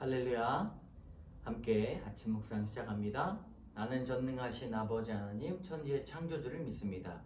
할렐루야. 함께 아침 묵상 시작합니다. 나는 전능하신 아버지 하나님 천지의 창조주를 믿습니다.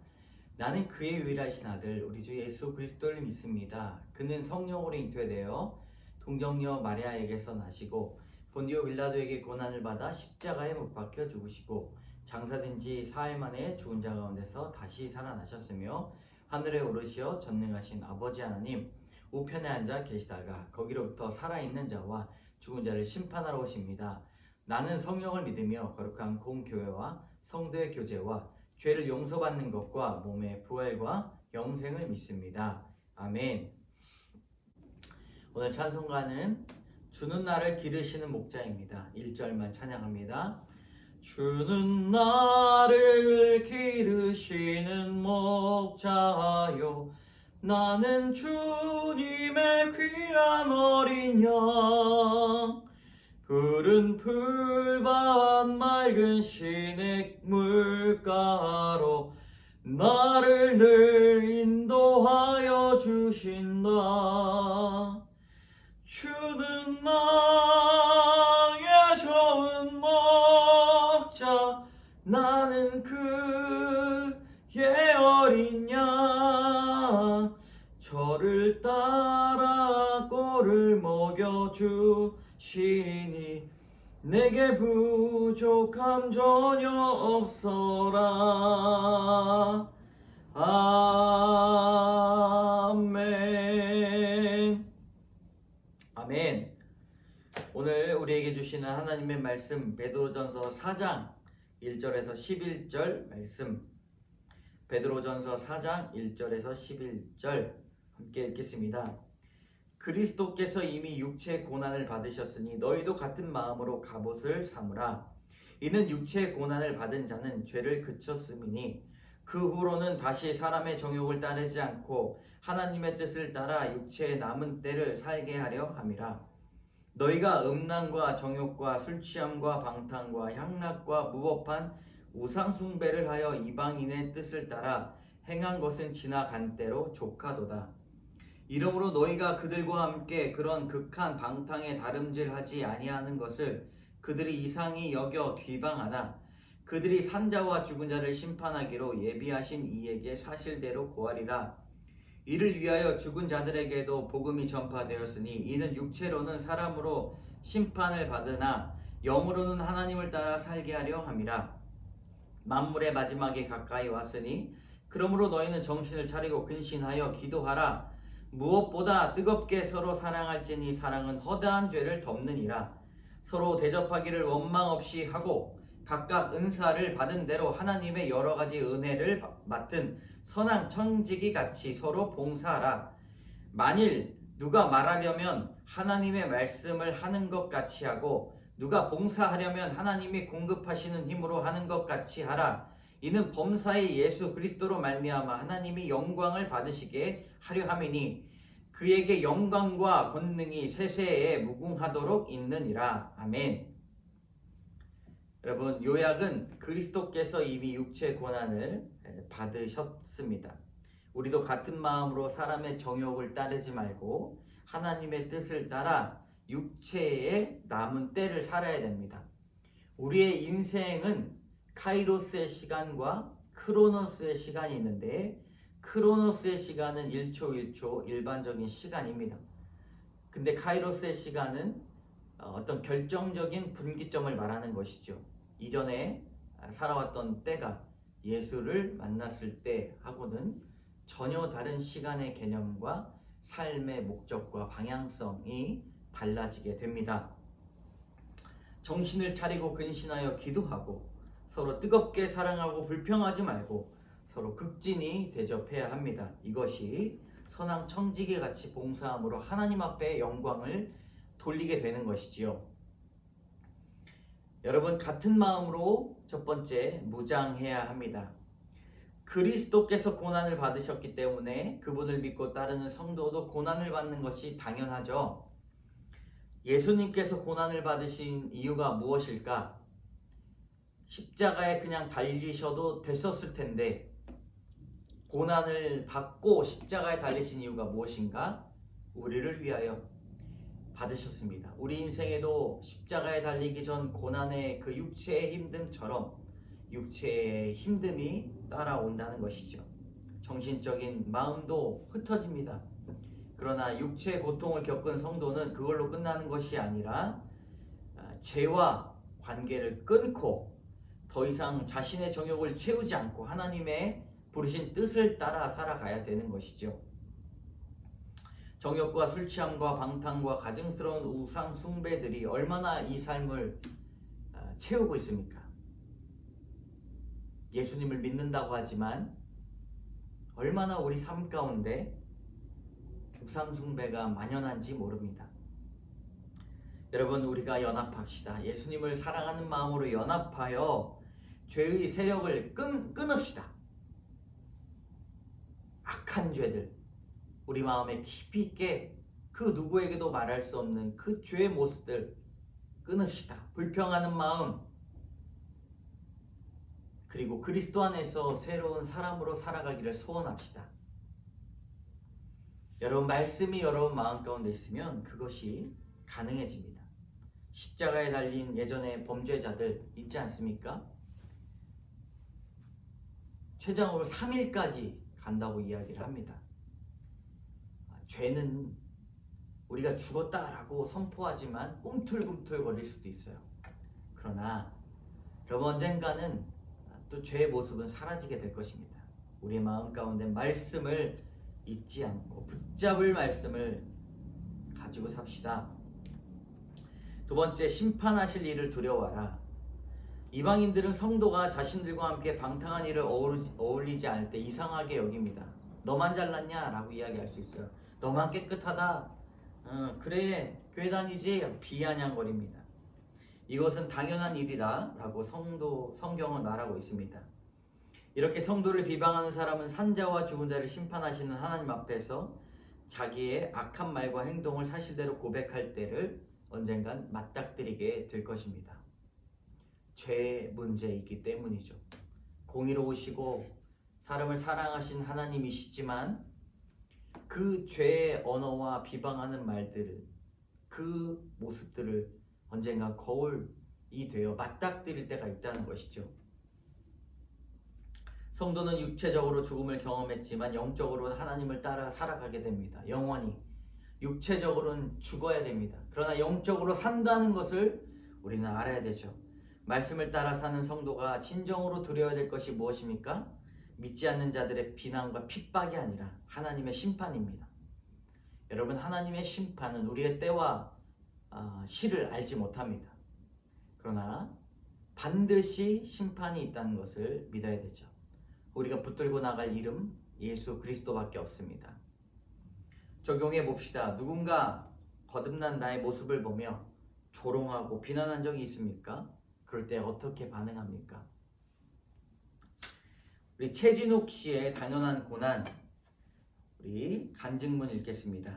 나는 그의 유일하신 아들 우리 주 예수 그리스도를 믿습니다. 그는 성령으로 잉태되어 동정녀 마리아에게서 나시고 본디오 빌라도에게 고난을 받아 십자가에 못 박혀 죽으시고 장사된 지 사흘 만에 죽은 자 가운데서 다시 살아나셨으며 하늘에 오르시어 전능하신 아버지 하나님 우편에 앉아 계시다가 거기로부터 살아있는 자와 죽은 자를 심판하러 오십니다. 나는 성령을 믿으며 거룩한 공교회와 성도의 교제와 죄를 용서받는 것과 몸의 부활과 영생을 믿습니다. 아멘. 오늘 찬송가는 주는 나를 기르시는 목자입니다. 1절만 찬양합니다. 주는 나를 기르시는 목자요 나는 주님의 귀한 어린 양 푸른 풀밭 맑은 시냇 물가로 나를 늘 인도하여 주신다. 주는 나의 좋은 목자 나는 그의 어린 양 저를 따라 꼴을 먹여주시니 내게 부족함 전혀 없어라. 아멘. 아멘. 오늘 우리에게 주시는 하나님의 말씀 베드로전서 4장 1절에서 11절 말씀, 베드로전서 4장 1절에서 11절 함께 읽겠습니다. 그리스도께서 이미 육체의 고난을 받으셨으니 너희도 같은 마음으로 갑옷을 삼으라. 이는 육체의 고난을 받은 자는 죄를 그쳤음이니 그 후로는 다시 사람의 정욕을 따르지 않고 하나님의 뜻을 따라 육체의 남은 때를 살게 하려 함이라. 너희가 음란과 정욕과 술취함과 방탕과 향락과 무법한 우상숭배를 하여 이방인의 뜻을 따라 행한 것은 지나간 때로 족하도다. 이러므로 너희가 그들과 함께 그런 극한 방탕에 다름질하지 아니하는 것을 그들이 이상히 여겨 비방하나 그들이 산자와 죽은 자를 심판하기로 예비하신 이에게 사실대로 고하리라. 이를 위하여 죽은 자들에게도 복음이 전파되었으니 이는 육체로는 사람으로 심판을 받으나 영으로는 하나님을 따라 살게 하려 함이라. 만물의 마지막에 가까이 왔으니 그러므로 너희는 정신을 차리고 근신하여 기도하라. 무엇보다 뜨겁게 서로 사랑할지니 사랑은 허다한 죄를 덮느니라. 서로 대접하기를 원망 없이 하고 각각 은사를 받은 대로 하나님의 여러 가지 은혜를 맡은 선한 청지기 같이 서로 봉사하라. 만일 누가 말하려면 하나님의 말씀을 하는 것 같이 하고 누가 봉사하려면 하나님이 공급하시는 힘으로 하는 것 같이 하라. 이는 범사의 예수 그리스도로 말미암아 하나님이 영광을 받으시게 하려 함이니 그에게 영광과 권능이 세세에 무궁하도록 있느니라. 아멘. 여러분, 요약은 그리스도께서 이미 육체 고난을 받으셨습니다. 우리도 같은 마음으로 사람의 정욕을 따르지 말고 하나님의 뜻을 따라 육체의 남은 때를 살아야 됩니다. 우리의 인생은 카이로스의 시간과 크로노스의 시간이 있는데 크로노스의 시간은 1초 1초 일반적인 시간입니다. 근데 카이로스의 시간은 어떤 결정적인 분기점을 말하는 것이죠. 이전에 살아왔던 때가 예수를 만났을 때하고는 전혀 다른 시간의 개념과 삶의 목적과 방향성이 달라지게 됩니다. 정신을 차리고 근신하여 기도하고 서로 뜨겁게 사랑하고 불평하지 말고 서로 극진히 대접해야 합니다. 이것이 선한 청지기 같이 봉사함으로 하나님 앞에 영광을 돌리게 되는 것이지요. 여러분, 같은 마음으로 첫 번째 무장해야 합니다. 그리스도께서 고난을 받으셨기 때문에 그분을 믿고 따르는 성도도 고난을 받는 것이 당연하죠. 예수님께서 고난을 받으신 이유가 무엇일까? 십자가에 그냥 달리셔도 됐었을 텐데 고난을 받고 십자가에 달리신 이유가 무엇인가? 우리를 위하여 받으셨습니다. 우리 인생에도 십자가에 달리기 전 고난의 그 육체의 힘듦처럼 육체의 힘듦이 따라온다는 것이죠. 정신적인 마음도 흩어집니다. 그러나 육체의 고통을 겪은 성도는 그걸로 끝나는 것이 아니라 죄와 관계를 끊고 더 이상 자신의 정욕을 채우지 않고 하나님의 부르신 뜻을 따라 살아가야 되는 것이죠. 정욕과 술 취함과 방탕과 가증스러운 우상 숭배들이 얼마나 이 삶을 채우고 있습니까? 예수님을 믿는다고 하지만 얼마나 우리 삶 가운데 우상 숭배가 만연한지 모릅니다. 여러분, 우리가 연합합시다. 예수님을 사랑하는 마음으로 연합하여 죄의 세력을 끊읍시다. 악한 죄들, 우리 마음에 깊이 있게 그 누구에게도 말할 수 없는 그 죄의 모습들 끊읍시다. 불평하는 마음, 그리고 그리스도 안에서 새로운 사람으로 살아가기를 소원합시다. 여러분, 말씀이 여러분 마음 가운데 있으면 그것이 가능해집니다. 십자가에 달린 예전의 범죄자들 있지 않습니까? 최장으로 3일까지 간다고 이야기를 합니다. 죄는 우리가 죽었다라고 선포하지만 꿈틀꿈틀 거릴 수도 있어요. 그러나 여러분, 언젠가는 또 죄의 모습은 사라지게 될 것입니다. 우리의 마음 가운데 말씀을 잊지 않고 붙잡을 말씀을 가지고 삽시다. 두 번째, 심판하실 일을 두려워하라. 이방인들은 성도가 자신들과 함께 방탕한 일을 어울리지 않을 때 이상하게 여깁니다. 너만 잘났냐? 라고 이야기할 수 있어요. 너만 깨끗하다. 그래, 교회 다니지? 비아냥거립니다. 이것은 당연한 일이다 라고 성경은 말하고 있습니다. 이렇게 성도를 비방하는 사람은 산자와 죽은 자를 심판하시는 하나님 앞에서 자기의 악한 말과 행동을 사실대로 고백할 때를 언젠간 맞닥뜨리게 될 것입니다. 죄의 문제이기 때문이죠. 공의로우시고 사람을 사랑하신 하나님이시지만 그 죄의 언어와 비방하는 말들, 그 모습들을 언젠가 거울이 되어 맞닥뜨릴 때가 있다는 것이죠. 성도는 육체적으로 죽음을 경험했지만 영적으로는 하나님을 따라 살아가게 됩니다. 영원히. 육체적으로는 죽어야 됩니다. 그러나 영적으로 산다는 것을 우리는 알아야 되죠. 말씀을 따라 사는 성도가 진정으로 두려워야 될 것이 무엇입니까? 믿지 않는 자들의 비난과 핍박이 아니라 하나님의 심판입니다. 여러분, 하나님의 심판은 우리의 때와 시를 알지 못합니다. 그러나 반드시 심판이 있다는 것을 믿어야 되죠. 우리가 붙들고 나갈 이름 예수 그리스도밖에 없습니다. 적용해 봅시다. 누군가 거듭난 나의 모습을 보며 조롱하고 비난한 적이 있습니까? 그럴 때 어떻게 반응합니까? 우리 최진욱 씨의 당연한 고난, 우리 간증문 읽겠습니다.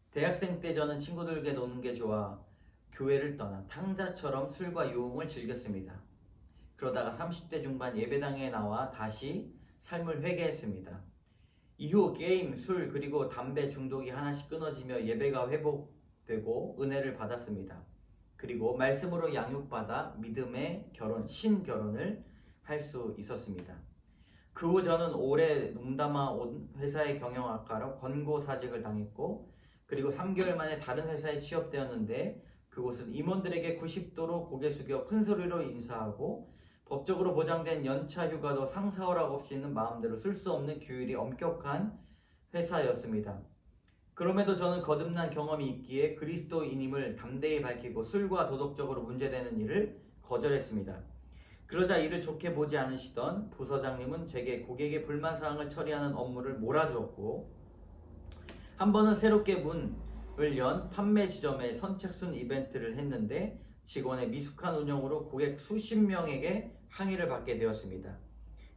대학생 때 저는 친구들과 노는 게 좋아 교회를 떠나 탕자처럼 술과 유흥을 즐겼습니다. 그러다가 30대 중반 예배당에 나와 다시 삶을 회개했습니다. 이후 게임, 술, 그리고 담배 중독이 하나씩 끊어지며 예배가 회복되고 은혜를 받았습니다. 그리고 말씀으로 양육받아 믿음의 결혼, 신결혼을 할 수 있었습니다. 그 후 저는 오래 농담아 온 회사의 경영학과로 권고사직을 당했고, 그리고 3개월 만에 다른 회사에 취업되었는데 그곳은 임원들에게 90도로 고개 숙여 큰 소리로 인사하고 법적으로 보장된 연차 휴가도 상사 허락 없이는 마음대로 쓸 수 없는 규율이 엄격한 회사였습니다. 그럼에도 저는 거듭난 경험이 있기에 그리스도인임을 담대히 밝히고 술과 도덕적으로 문제되는 일을 거절했습니다. 그러자 이를 좋게 보지 않으시던 부서장님은 제게 고객의 불만사항을 처리하는 업무를 몰아주었고, 한 번은 새롭게 문을 연 판매 지점에 선착순 이벤트를 했는데 직원의 미숙한 운영으로 고객 수십 명에게 항의를 받게 되었습니다.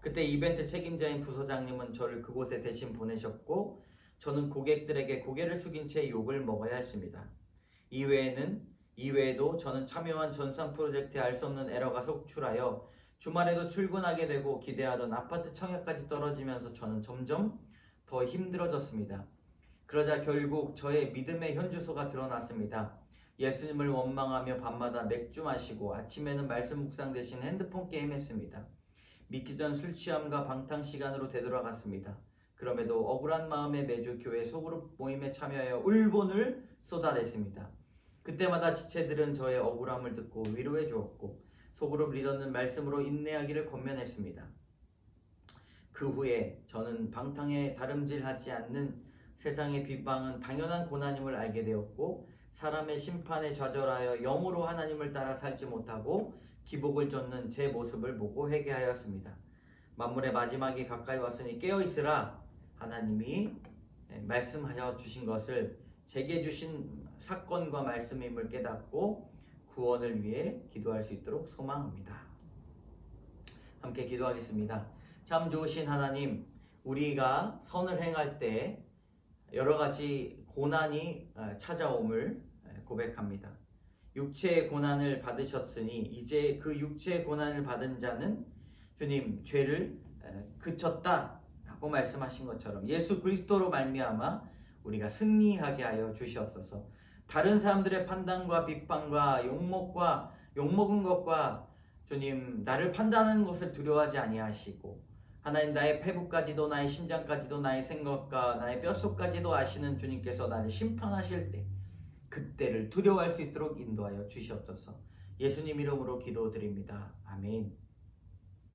그때 이벤트 책임자인 부서장님은 저를 그곳에 대신 보내셨고, 저는 고객들에게 고개를 숙인 채 욕을 먹어야 했습니다. 이외에도 저는 참여한 전산 프로젝트에 알 수 없는 에러가 속출하여 주말에도 출근하게 되고 기대하던 아파트 청약까지 떨어지면서 저는 점점 더 힘들어졌습니다. 그러자 결국 저의 믿음의 현주소가 드러났습니다. 예수님을 원망하며 밤마다 맥주 마시고 아침에는 말씀 묵상 대신 핸드폰 게임 했습니다. 믿기 전 술 취함과 방탕 시간으로 되돌아갔습니다. 그럼에도 억울한 마음에 매주 교회 소그룹 모임에 참여하여 울분을 쏟아냈습니다. 그때마다 지체들은 저의 억울함을 듣고 위로해 주었고 소그룹 리더는 말씀으로 인내하기를 권면했습니다. 그 후에 저는 방탕에 다름질하지 않는 세상의 비방은 당연한 고난임을 알게 되었고 사람의 심판에 좌절하여 영으로 하나님을 따라 살지 못하고 기복을 쫓는 제 모습을 보고 회개하였습니다. 만물의 마지막이 가까이 왔으니 깨어있으라 하나님이 말씀하여 주신 것을 제게 주신 사건과 말씀임을 깨닫고 구원을 위해 기도할 수 있도록 소망합니다. 함께 기도하겠습니다. 참 좋으신 하나님, 우리가 선을 행할 때 여러 가지 고난이 찾아옴을 고백합니다. 육체의 고난을 받으셨으니 이제 그 육체의 고난을 받은 자는 주님 죄를 그쳤다 라고 말씀하신 것처럼 예수 그리스도로 말미암아 우리가 승리하게 하여 주시옵소서. 다른 사람들의 판단과 비판과 욕먹은 것과 주님 나를 판단하는 것을 두려워하지 아니하시고 하나님 나의 패부까지도 나의 심장까지도 나의 생각과 나의 뼛속까지도 아시는 주님께서 나를 심판하실 때 그때를 두려워할 수 있도록 인도하여 주시옵소서. 예수님 이름으로 기도드립니다. 아멘.